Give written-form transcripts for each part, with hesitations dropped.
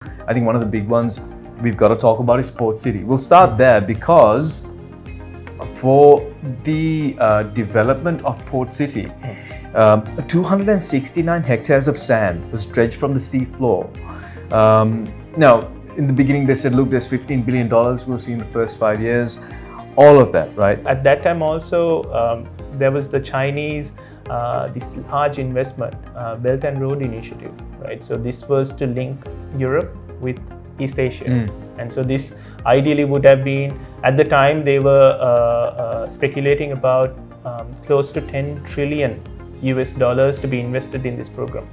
I think one of the big ones we've got to talk about is Port City. We'll start there because for the development of Port City, 269 hectares of sand was dredged from the sea floor. Now, in the beginning, they said, look, there's $15 billion we'll see in the first 5 years. All of that, right? At that time also, there was the Chinese, this large investment, Belt and Road Initiative, right? So this was to link Europe with East Asia. And so this ideally would have been, at the time they were speculating about close to 10 trillion US dollars to be invested in this program.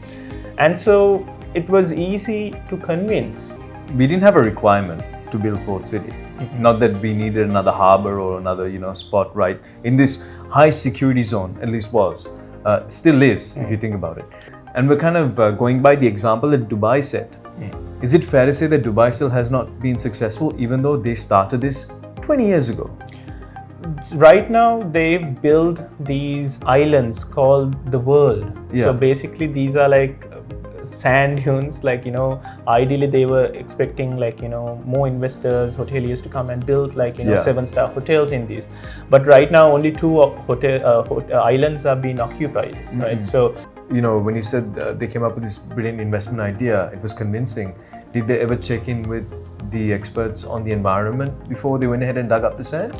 And so it was easy to convince. We didn't have a requirement to build Port City. Not that we needed another harbour or another, spot right in this high security zone, at least was. Still is, if you think about it. And we're kind of going by the example that Dubai set. Is it fair to say that Dubai still has not been successful, even though they started this 20 years ago? Right now, they've built these islands called the world. So basically, these are like sand dunes. Ideally, they were expecting more investors, hoteliers to come and build 7-star hotels in these. But right now, only 2 islands are being occupied, right? So, when you said they came up with this brilliant investment idea, it was convincing. Did they ever check in with the experts on the environment before they went ahead and dug up the sand?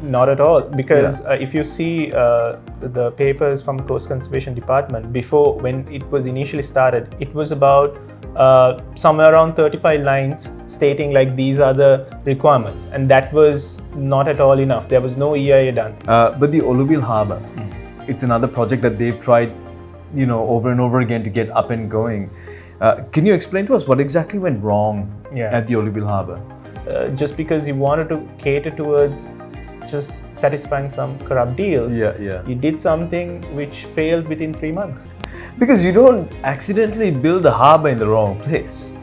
Not at all, because if you see the papers from Coast Conservation Department, before when it was initially started, it was about somewhere around 35 lines stating these are the requirements, and that was not at all enough. There was no EIA done. But the Oluvil Harbour, it's another project that they've tried over and over again to get up and going. Can you explain to us what exactly went wrong at the Oluvil Harbour? Just because you wanted to cater towards just satisfying some corrupt deals, you did something which failed within 3 months. Because you don't accidentally build a harbour in the wrong place.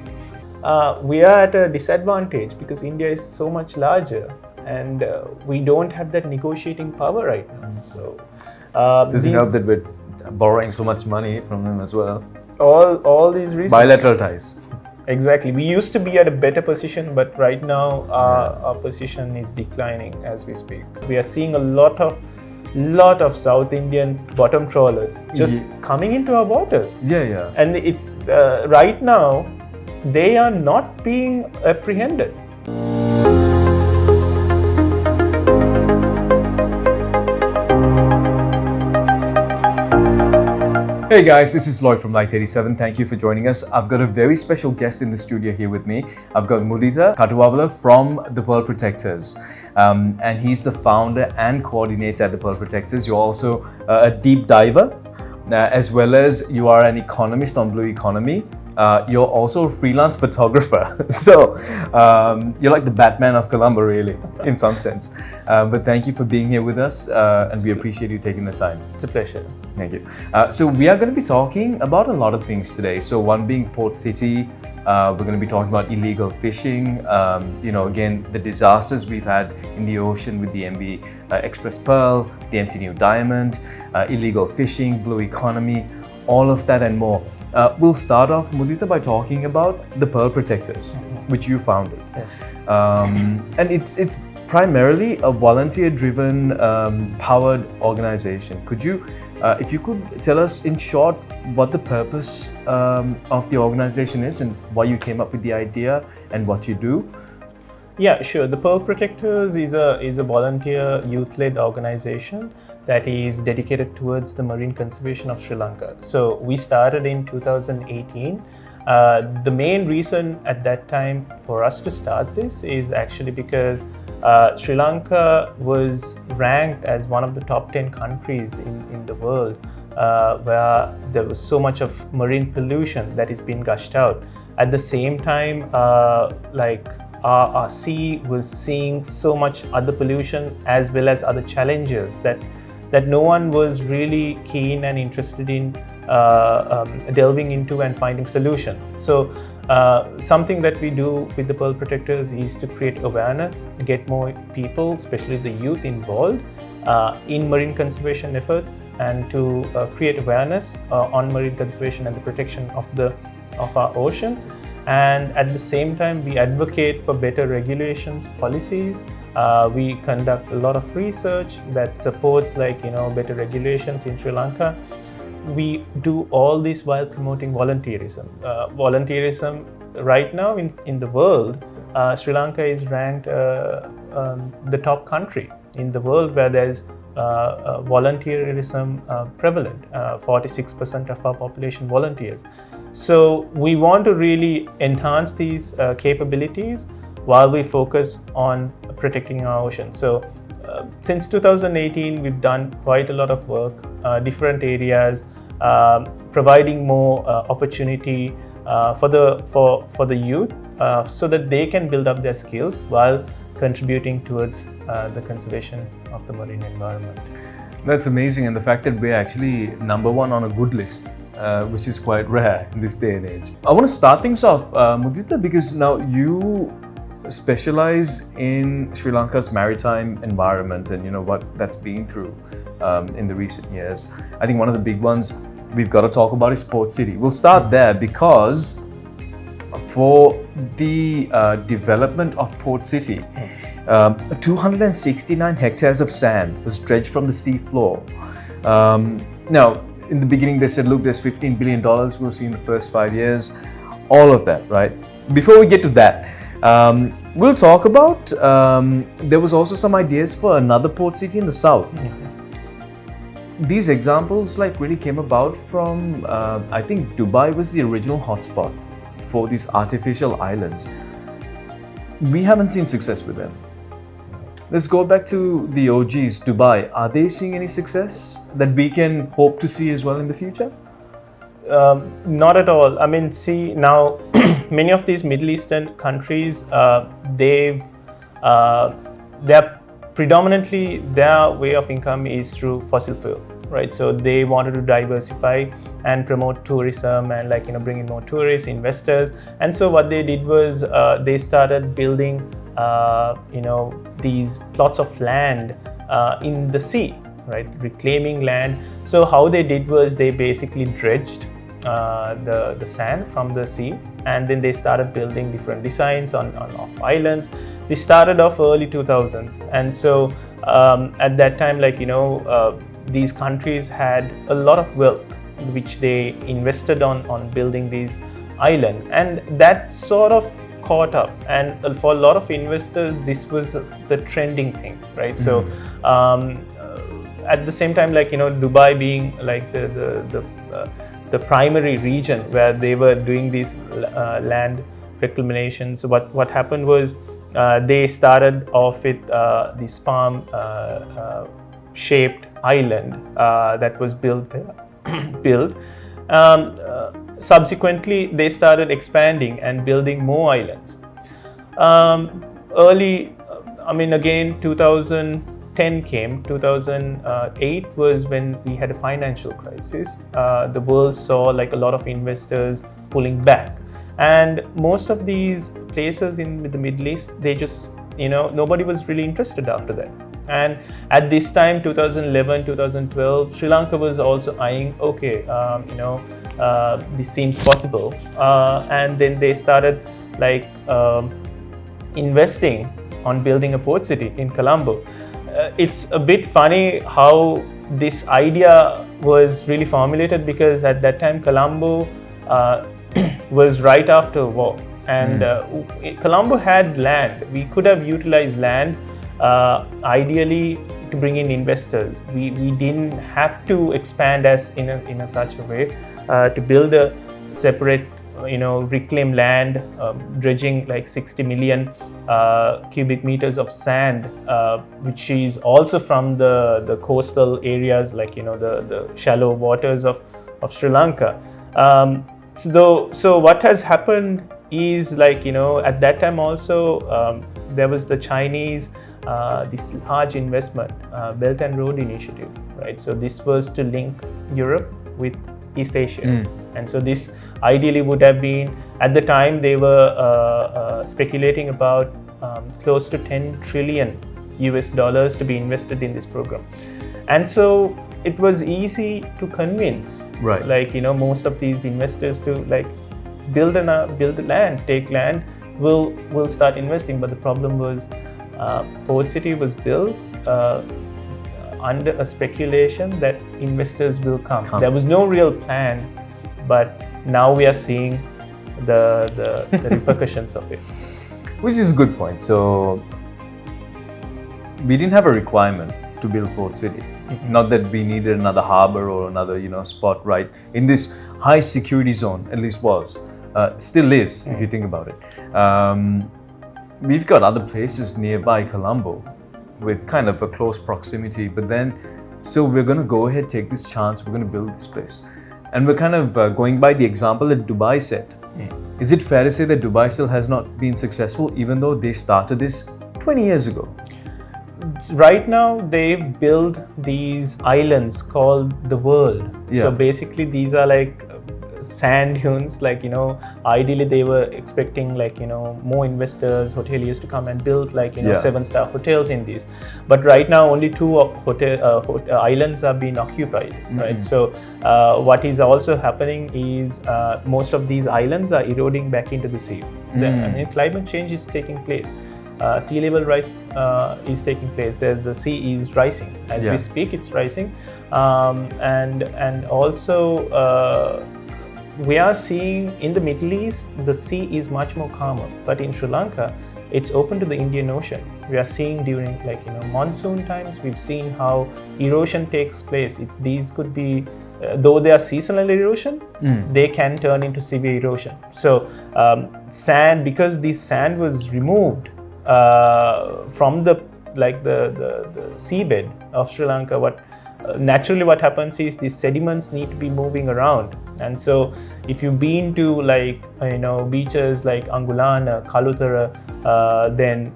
We are at a disadvantage because India is so much larger and we don't have that negotiating power right now. So does it help that we're borrowing so much money from them as well? All these reasons. Bilateral ties. Exactly. We used to be at a better position, but right now our position is declining as we speak. We are seeing a lot of South Indian bottom trawlers just coming into our waters. And it's right now they are not being apprehended. Hey guys, this is Lloyd from Light 87. Thank you for joining us. I've got a very special guest in the studio here with me. I've got Muditha Katuwawala from the Pearl Protectors. And he's the founder and coordinator at the Pearl Protectors. You're also a deep diver, as well as you are an economist on Blue Economy. You're also a freelance photographer. So you're like the Batman of Colombo, really, in some sense. But thank you for being here with us, and we appreciate you taking the time. It's a pleasure. Thank you. So we are going to be talking about a lot of things today. So one being Port City. We're going to be talking about illegal fishing. Again, the disasters we've had in the ocean with the MV Express Pearl, the MT New Diamond, illegal fishing, Blue Economy, all of that and more. We'll start off, Muditha, by talking about the Pearl Protectors, which you founded. Yes. And it's primarily a volunteer-driven, powered organization. Could you, if you could tell us in short what the purpose of the organization is and why you came up with the idea and what you do? Yeah, sure. The Pearl Protectors is a volunteer youth-led organization that is dedicated towards the marine conservation of Sri Lanka. So we started in 2018. The main reason at that time for us to start this is actually because Sri Lanka was ranked as one of the top 10 countries in the world where there was so much of marine pollution that is being gushed out. At the same time, our sea was seeing so much other pollution as well as other challenges that no one was really keen and interested in delving into and finding solutions. So something that we do with the Pearl Protectors is to create awareness, get more people, especially the youth, involved in marine conservation efforts, and to create awareness on marine conservation and the protection of our ocean. And at the same time, we advocate for better regulations, policies. We conduct a lot of research that supports better regulations in Sri Lanka. We do all this while promoting volunteerism. Volunteerism right now in the world, Sri Lanka is ranked the top country in the world where there's volunteerism prevalent. 46% of our population volunteers. So we want to really enhance these capabilities while we focus on protecting our ocean. So since 2018, we've done quite a lot of work, different areas, providing more opportunity for the youth so that they can build up their skills while contributing towards the conservation of the marine environment. That's amazing, and the fact that we're actually number one on a good list, which is quite rare in this day and age. I want to start things off, Muditha, because now you specialize in Sri Lanka's maritime environment and what that's been through in the recent years. I think one of the big ones we've got to talk about is Port City. We'll start there because for the development of Port City, 269 hectares of sand was dredged from the sea floor. Now, in the beginning, they said, look, there's $15 billion we'll see in the first 5 years. All of that, right? Before we get to that, we'll talk about, there was also some ideas for another port city in the south. These examples really came about from, I think Dubai was the original hotspot for these artificial islands. We haven't seen success with them. Let's go back to the OGs, Dubai. Are they seeing any success that we can hope to see as well in the future? Not at all. I mean, see now, many of these Middle Eastern countries, they're predominantly their way of income is through fossil fuel, right? So they wanted to diversify and promote tourism and bring in more tourists, investors. And so what they did was they started building, these plots of land in the sea, right? Reclaiming land. So how they did was they basically dredged the sand from the sea, and then they started building different designs on islands. They started off early 2000s, and so at that time, these countries had a lot of wealth which they invested on building these islands, and that sort of caught up. And for a lot of investors, this was the trending thing, right? So at the same time, Dubai being the primary region where they were doing these land reclamations. So what happened was they started off with this palm shaped island that was built. Subsequently, they started expanding and building more islands. Again, 2010 came. 2008 was when we had a financial crisis. The world saw a lot of investors pulling back. And most of these places in the Middle East, they just, nobody was really interested after that. And at this time, 2011, 2012, Sri Lanka was also eyeing, this seems possible. And then they started investing on building a port city in Colombo. It's a bit funny how this idea was really formulated, because at that time, Colombo was right after war, and Colombo had land. We could have utilized land ideally to bring in investors. We didn't have to expand in a such a way to build a separate reclaim land, dredging 60 million cubic meters of sand, which is also from the coastal areas, the shallow waters of Sri Lanka. So what has happened is at that time also there was the Chinese this large investment, Belt and Road Initiative, right? So this was to link Europe with East Asia. And so this ideally would have been, at the time they were speculating about close to 10 trillion US dollars to be invested in this program. And so it was easy to convince, right, most of these investors to build the land, take land, we'll start investing. But the problem was Port City was built under a speculation that investors will come. There was no real plan, but now we are seeing the repercussions of it. Which is a good point. So we didn't have a requirement to build Port City. Not that we needed another harbour or another spot right in this high security zone, at least was. Still is, if you think about it. We've got other places nearby Colombo with kind of a close proximity, but then, so we're going to go ahead, take this chance, we're going to build this place. And we're kind of going by the example that Dubai set. Is it fair to say that Dubai still has not been successful, even though they started this 20 years ago? Right now, they've built these islands called the world. So basically, these are like sand dunes. Like, ideally they were expecting more investors, hoteliers to come and build 7-star hotels in these. But right now, only 2 islands are being occupied. Right. So what is also happening is most of these islands are eroding back into the sea. Climate change is taking place. Sea level rise is taking place. The sea is rising as we speak. It's rising, and also we are seeing in the Middle East the sea is much more calmer. But in Sri Lanka, it's open to the Indian Ocean. We are seeing during monsoon times. We've seen how erosion takes place. These could be though they are seasonal erosion, they can turn into severe erosion. So sand, because this sand was removed from the seabed of Sri Lanka, naturally what happens is these sediments need to be moving around. And so if you've been to beaches like Angulana, Kalutara, then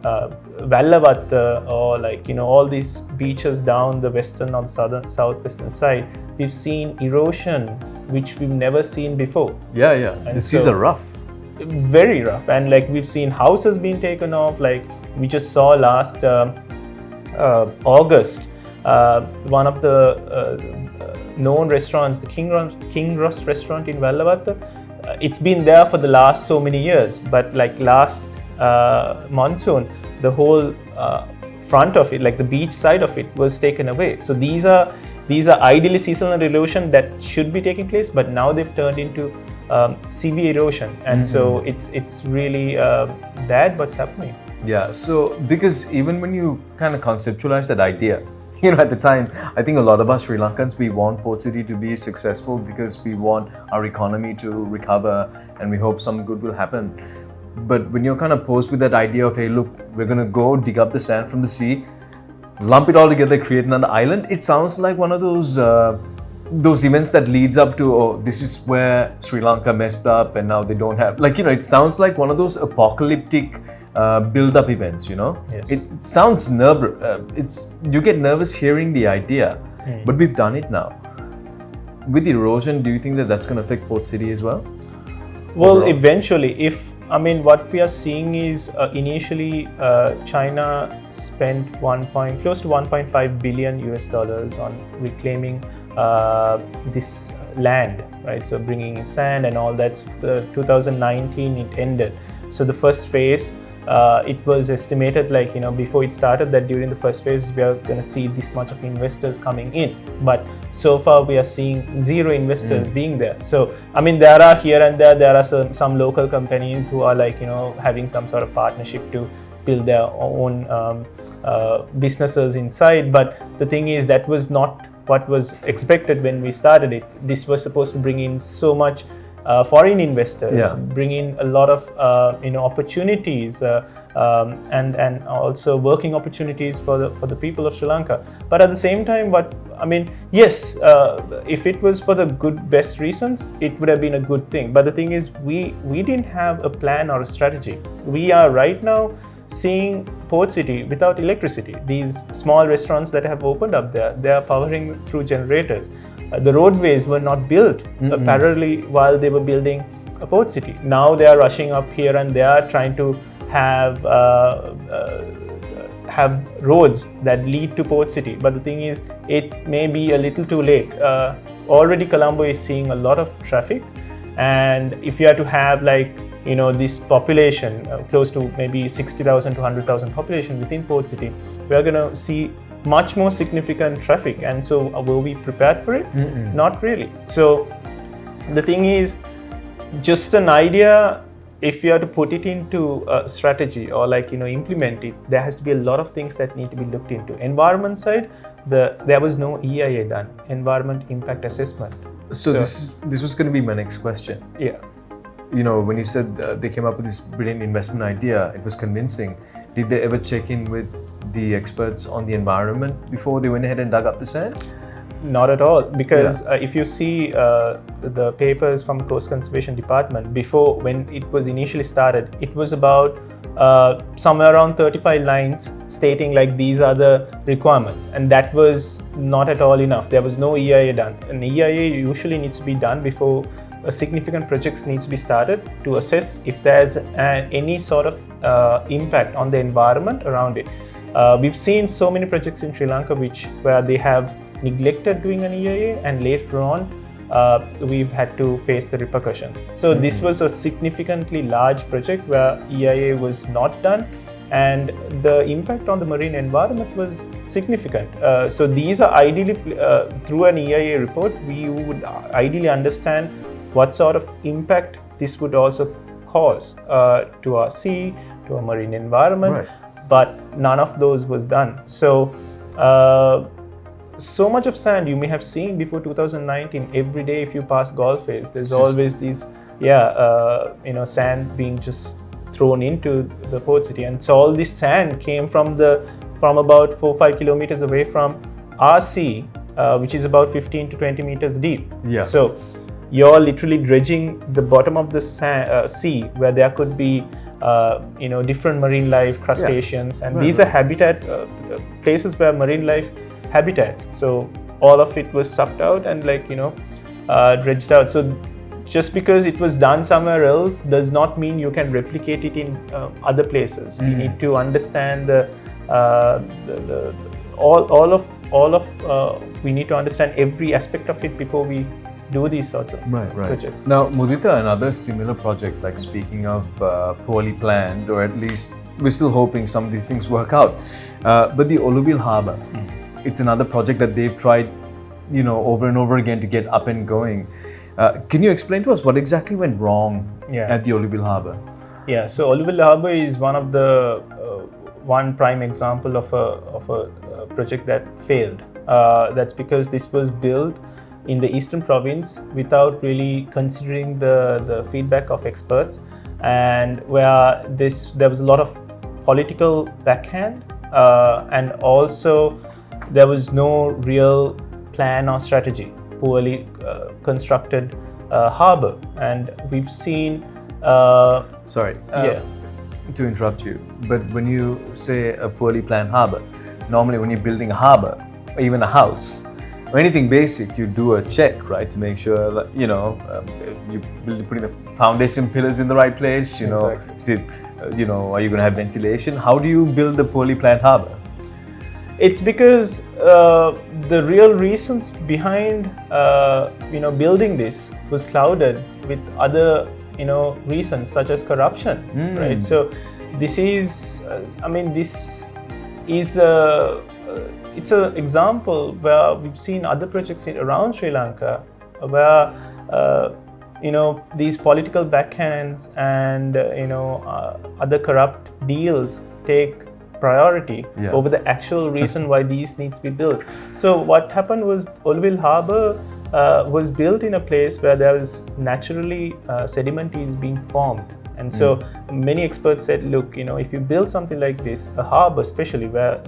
Vallavatta, or all these beaches down the western or southwestern side, we've seen erosion which we've never seen before. And the seas are rough. Very rough, and we've seen houses being taken off. We just saw last August, one of the known restaurants, the King Ross restaurant in Vallavatta, it's been there for the last so many years, but last monsoon, the whole front of it, the beach side of it, was taken away. So these are ideally seasonal erosion that should be taking place, but now they've turned into severe erosion, and so it's really bad what's happening. So because even when you kind of conceptualize that idea, at the time, I think a lot of us Sri Lankans, we want Port City to be successful because we want our economy to recover and we hope some good will happen. But when you're kind of posed with that idea of, hey, look, we're going to go dig up the sand from the sea, lump it all together, create another island, it sounds like one of those events that leads up to, oh, this is where Sri Lanka messed up and now they don't have, it sounds like one of those apocalyptic build-up events, Yes. It sounds you get nervous hearing the idea, but we've done it now. With erosion, do you think that that's going to affect Port City as well? Well, overall? Eventually, what we are seeing is initially China spent close to 1.5 billion US dollars on reclaiming this land, right? So bringing in sand and all that. 2019 it ended. So the first phase, it was estimated before it started that during the first phase we are going to see this much of investors coming in, but so far we are seeing zero investors being there. So there are here and there are some local companies who are having some sort of partnership to build their own businesses inside, but the thing is that was not what was expected when we started it. This was supposed to bring in so much foreign investors, bring in a lot of opportunities and also working opportunities for the people of Sri Lanka. But at the same time, yes, if it was for the best reasons, it would have been a good thing. But the thing is, we didn't have a plan or a strategy. We are right now seeing Port City without electricity. These small restaurants that have opened up there, they are powering through generators. The roadways were not built parallelly while they were building a Port City. Now they are rushing up here and they are trying to have roads that lead to Port City. But the thing is, it may be a little too late. Already Colombo is seeing a lot of traffic, And if you are to have like, this population, close to maybe 60,000 to 100,000 population within Port City, we are going to see much more significant traffic. And so will we prepared for it? Not really. So the thing is, just an idea, if you are to put it into a strategy or like, implement it, there has to be a lot of things that need to be looked into. Environment side, there was no EIA done, environment impact assessment. So this was going to be my next question. Yeah. When you said they came up with this brilliant investment idea, it was convincing. Did they ever check in with the experts on the environment before they went ahead and dug up the sand? Not at all, because if you see the papers from Coast Conservation Department, before, when it was initially started, it was about somewhere around 35 lines stating like these are the requirements, and that was not at all enough. There was no EIA done. An EIA usually needs to be done before a significant project needs to be started to assess if there's any sort of impact on the environment around it. We've seen so many projects in Sri Lanka where they have neglected doing an EIA, and later on we've had to face the repercussions. So this was a significantly large project where EIA was not done, and the impact on the marine environment was significant. So these are ideally, through an EIA report, we would ideally understand what sort of impact this would also cause to our sea, to our marine environment, right. But none of those was done. So so much of sand you may have seen before 2019. Every day if you pass Golf Face, there's always these sand being just thrown into the Port City, and so all this sand came from about 4-5 kilometers away from our sea, which is about 15 to 20 meters deep. Yeah. So you're literally dredging the bottom of the sea where there could be different marine life, crustaceans, and these are habitat places where marine life habitats. So all of it was sucked out and dredged out. So just because it was done somewhere else does not mean you can replicate it in other places. We need to understand we need to understand every aspect of it before we do these sorts of projects. Now, Muditha, another similar project, like speaking of poorly planned, or at least we're still hoping some of these things work out, but the Oluvil Harbour, it's another project that they've tried, over and over again to get up and going. Can you explain to us what exactly went wrong at the Oluvil Harbour? Yeah, so Alluvial Harbour is one of the one prime example of a project that failed. That's because this was built in the eastern province without really considering the feedback of experts, and where there was a lot of political backhand, and also there was no real plan or strategy. Poorly constructed harbour, and we've seen. To interrupt you, but when you say a poorly planned harbour, normally when you're building a harbour or even a house or anything basic, you do a check, right, to make sure that you're putting the foundation pillars in the right place. Exactly. Are you going to have ventilation? How do you build a poorly planned harbour? It's because the real reasons behind building this was clouded with other reasons such as corruption, right? So this is it's an example where we've seen other projects around Sri Lanka where these political backhands and other corrupt deals take priority over the actual reason why these needs to be built. So what happened was Oluvil Harbour was built in a place where there was naturally sediment is being formed, and so many experts said, look, if you build something like this, a harbour especially, where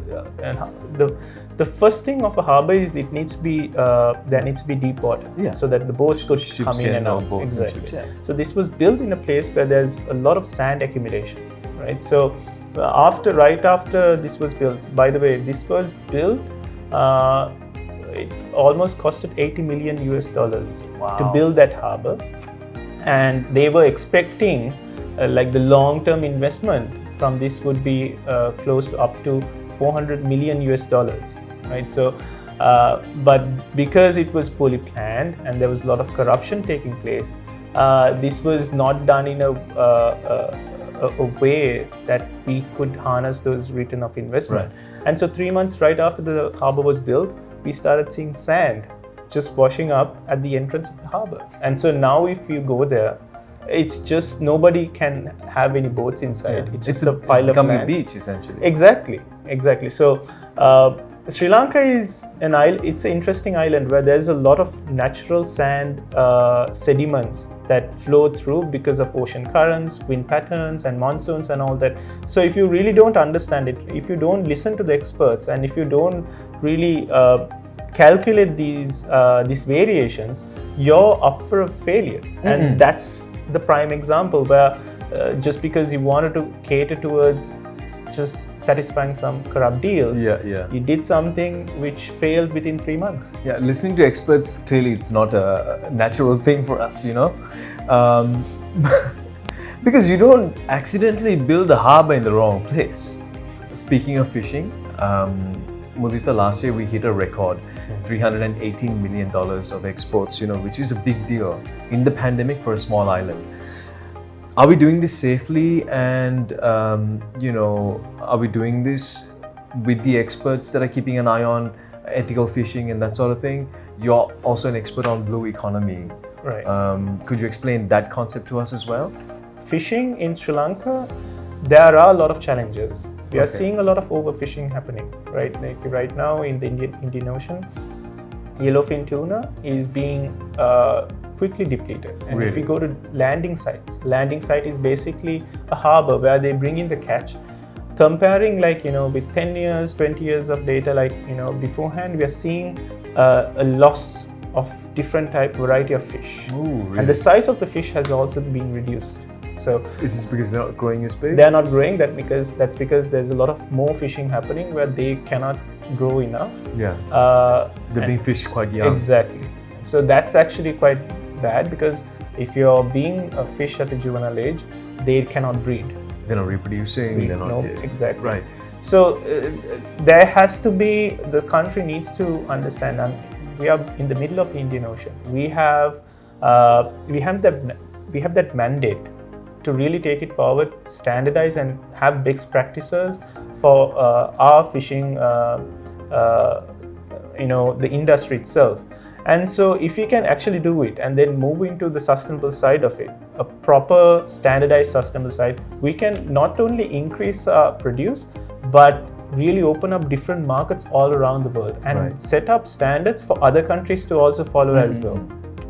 the first thing of a harbour is it needs to be there needs to be deep water, so that the boats could come in and out. Exactly. So this was built in a place where there's a lot of sand accumulation, right? So right after this was built, by the way, this was built. It almost costed $80 million to build that harbour, and they were expecting the long-term investment from this would be close to up to $400 million, right? So, but because it was poorly planned and there was a lot of corruption taking place, this was not done in a way that we could harness those return of investment. Right. And so 3 months right after the harbour was built, we started seeing sand just washing up at the entrance of the harbour. And so now if you go there, it's just nobody can have any boats inside. Yeah. It's just a pile of becoming land. a beach essentially. Exactly. So Sri Lanka is an island. It's an interesting island where there's a lot of natural sand sediments that flow through because of ocean currents, wind patterns, and monsoons and all that. So if you really don't understand it, if you don't listen to the experts, and if you don't really calculate these variations, you're up for a failure. And that's the prime example where just because you wanted to cater towards just satisfying some corrupt deals, you did something which failed within 3 months. Yeah, listening to experts, clearly it's not a natural thing for us, because you don't accidentally build a harbour in the wrong place. Speaking of fishing, Muditha, last year we hit a record, $318 million of exports, which is a big deal in the pandemic for a small island. Are we doing this safely, and are we doing this with the experts that are keeping an eye on ethical fishing and that sort of thing? You're also an expert on blue economy. Right. Could you explain that concept to us as well? Fishing in Sri Lanka, there are a lot of challenges. We are seeing a lot of overfishing happening, right? Like right now in the Indian Ocean, yellowfin tuna is being quickly depleted. And if we go to landing site is basically a harbour where they bring in the catch. Comparing with 10 years, 20 years of data beforehand, we are seeing a loss of different variety of fish. Ooh, really? And the size of the fish has also been reduced. So is this because they're not growing as big? They're not growing. That's because there's a lot of more fishing happening where they cannot grow enough. Yeah. They're being fished quite young. Exactly. So that's actually quite bad, because if you're being a fish at a juvenile age, they cannot breed. They're not reproducing. They're not. No, exactly. Right. So there has to be, the country needs to understand, and we are in the middle of the Indian Ocean. We have that mandate to really take it forward, standardize, and have best practices for our fishing, the industry itself. And so if we can actually do it and then move into the sustainable side of it, a proper standardized sustainable side, we can not only increase our produce, but really open up different markets all around the world and set up standards for other countries to also follow as well.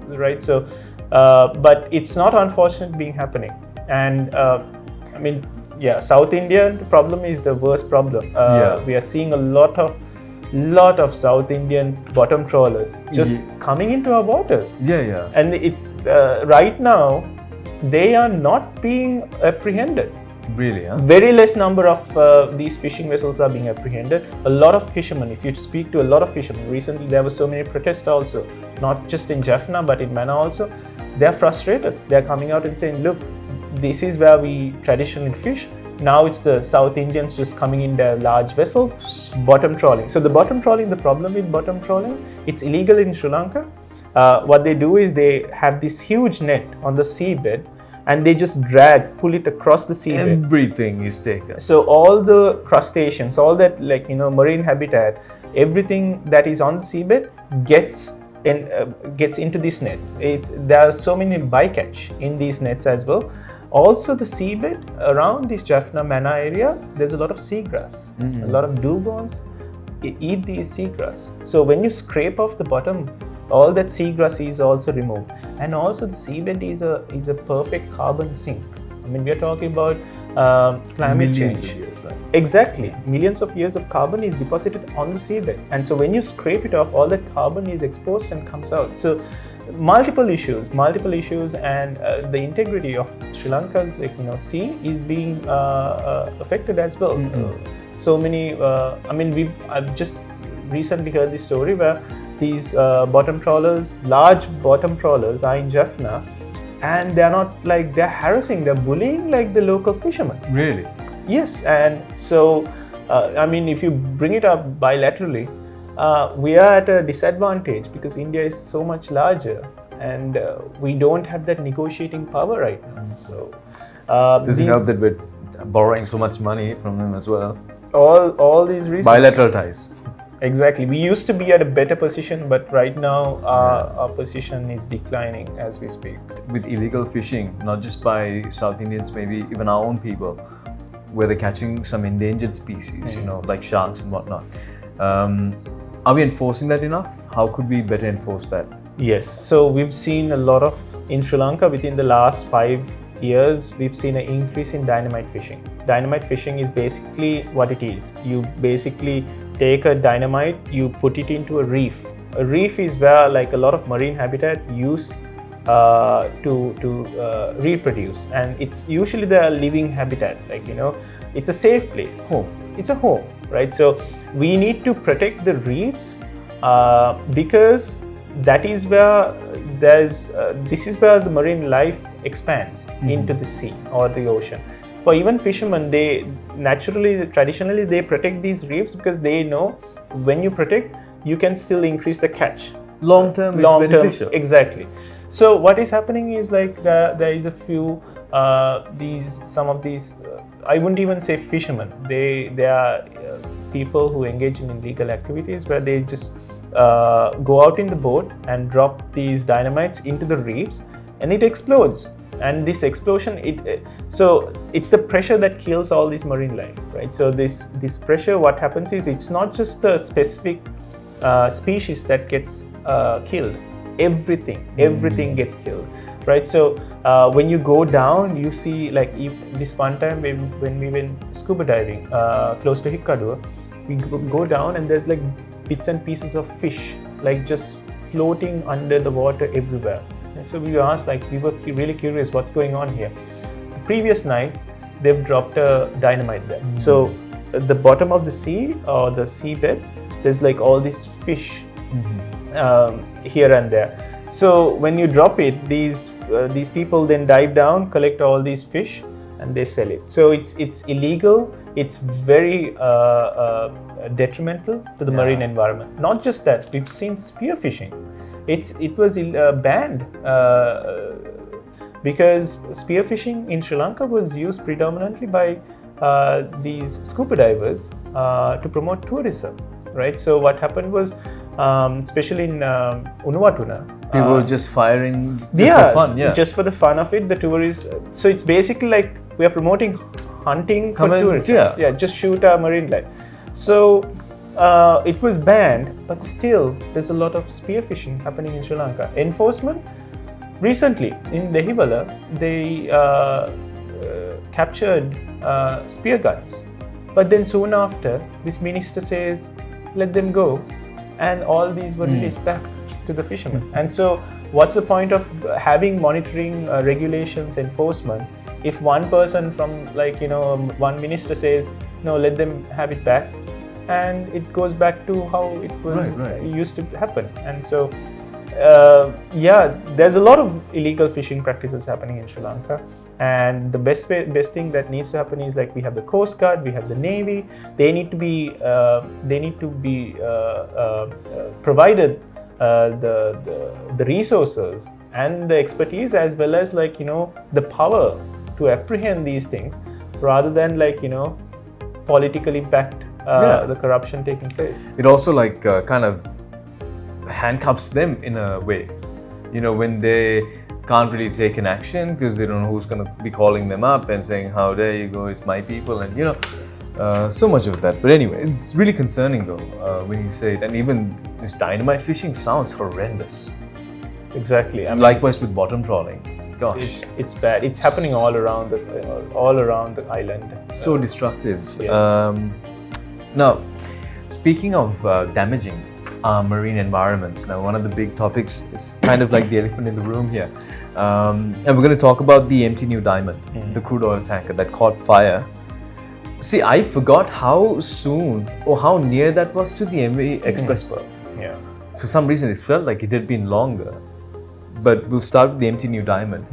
Right? So, but it's not unfortunate being happening. And South India, the problem is the worst problem. We are seeing a lot of South Indian bottom trawlers just coming into our waters. And it's right now they are not being apprehended. Really, huh? Very less number of these fishing vessels are being apprehended. A lot of fishermen, if you speak to a lot of fishermen, recently there were so many protests also, not just in Jaffna but in Mannar also. They are frustrated. They are coming out and saying, look, this is where we traditionally fish. Now it's the South Indians just coming in their large vessels, bottom trawling. So the bottom trawling, the problem with bottom trawling, it's illegal in Sri Lanka. What they do is they have this huge net on the seabed and they just pull it across the seabed. Everything is taken. So all the crustaceans, all that marine habitat, everything that is on the seabed gets into this net. There are so many bycatch in these nets as well. Also the seabed around this Jaffna Mannar area, there's a lot of seagrass. A lot of dugongs eat these seagrass. So when you scrape off the bottom, all that seagrass is also removed. And also the seabed is a perfect carbon sink. I mean, we are talking about climate millions change. Of years, right? Exactly. Millions of years of carbon is deposited on the seabed. And so when you scrape it off, all that carbon is exposed and comes out. So multiple issues, and the integrity of Sri Lanka's sea is being affected as well. So many, I've just recently heard this story where these bottom trawlers, large bottom trawlers are in Jaffna, and they're not they're harassing, they're bullying the local fishermen. Really? Yes, and so, if you bring it up bilaterally, we are at a disadvantage because India is so much larger and we don't have that negotiating power right now. So Doesn't help that we're borrowing so much money from them as well. all these reasons. Bilateral ties. Exactly. We used to be at a better position, but right now our position is declining as we speak. With illegal fishing, not just by South Indians, maybe even our own people, where they're catching some endangered species, you know, like sharks and whatnot. Are we enforcing that enough? How could we better enforce that? Yes. So we've seen a lot of, in Sri Lanka within the last 5 years, we've seen an increase in dynamite fishing. Dynamite fishing is basically what it is. You basically take a dynamite, you put it into a reef. A reef is where like a lot of marine habitat use to reproduce, and it's usually the living habitat, like, you know, it's a safe place. Home. It's a home, right? So we need to protect the reefs because that is where this is where the marine life expands into the sea or the ocean. For even fishermen, they traditionally they protect these reefs because they know when you protect, you can still increase the catch. Long term, it's beneficial. Exactly. So what is happening is like there is a few some of these I wouldn't even say fishermen. They are people who engage in illegal activities where they just go out in the boat and drop these dynamites into the reefs, and it explodes. And this explosion, so it's the pressure that kills all this marine life, right? So this pressure, what happens is it's not just the specific species that gets killed. Everything gets killed, right? So when you go down, you see, like this one time when we went scuba diving close to Hikkaduwa, we go down and there's like bits and pieces of fish like just floating under the water everywhere. And so we asked, like, we were really curious what's going on here. The previous night, they've dropped a dynamite there. So at the bottom of the sea or the seabed, there's like all these fish here and there. So when you drop it, these people then dive down, collect all these fish, and they sell it. So it's illegal. It's very detrimental to the marine environment. Not just that, we've seen spearfishing. It was banned because spearfishing in Sri Lanka was used predominantly by these scuba divers to promote tourism, right? So what happened was, especially in Unawatuna, people were just firing for fun, just for the fun of it. The tourists. So it's basically like we are promoting hunting for tourists. Just shoot our marine life. So it was banned, but still there's a lot of spearfishing happening in Sri Lanka. Enforcement, recently in Dehiwala, they captured spear guns, but then soon after, this minister says, let them go, and all these were released back to the fishermen. And so what's the point of having monitoring, regulations, enforcement, if one person from, like, you know, one minister says, no, let them have it back, and it goes back to how it was used to happen. And so there's a lot of illegal fishing practices happening in Sri Lanka, and the best thing that needs to happen is, like, we have the Coast Guard, we have the Navy. They need to be provided the resources and the expertise, as well as, like, you know, the power to apprehend these things, rather than, like, you know, politically backed the corruption taking place. It also, like, kind of handcuffs them in a way, you know, when they can't really take an action because they don't know who's going to be calling them up and saying, how dare you go, it's my people, and, you know, so much of that. But anyway, it's really concerning though when you say it, and even this dynamite fishing sounds horrendous. Exactly. I mean, likewise with bottom trawling. Gosh, it's bad. It's happening all around the island. So destructive. Yes. Now, speaking of damaging our marine environments, now one of the big topics, it's kind of like the elephant in the room here, and we're going to talk about the empty new diamond, the crude oil tanker that caught fire. See, I forgot how soon or how near that was to the MV Express Pearl. Yeah. For some reason, it felt like it had been longer. But we'll start with the empty new diamond.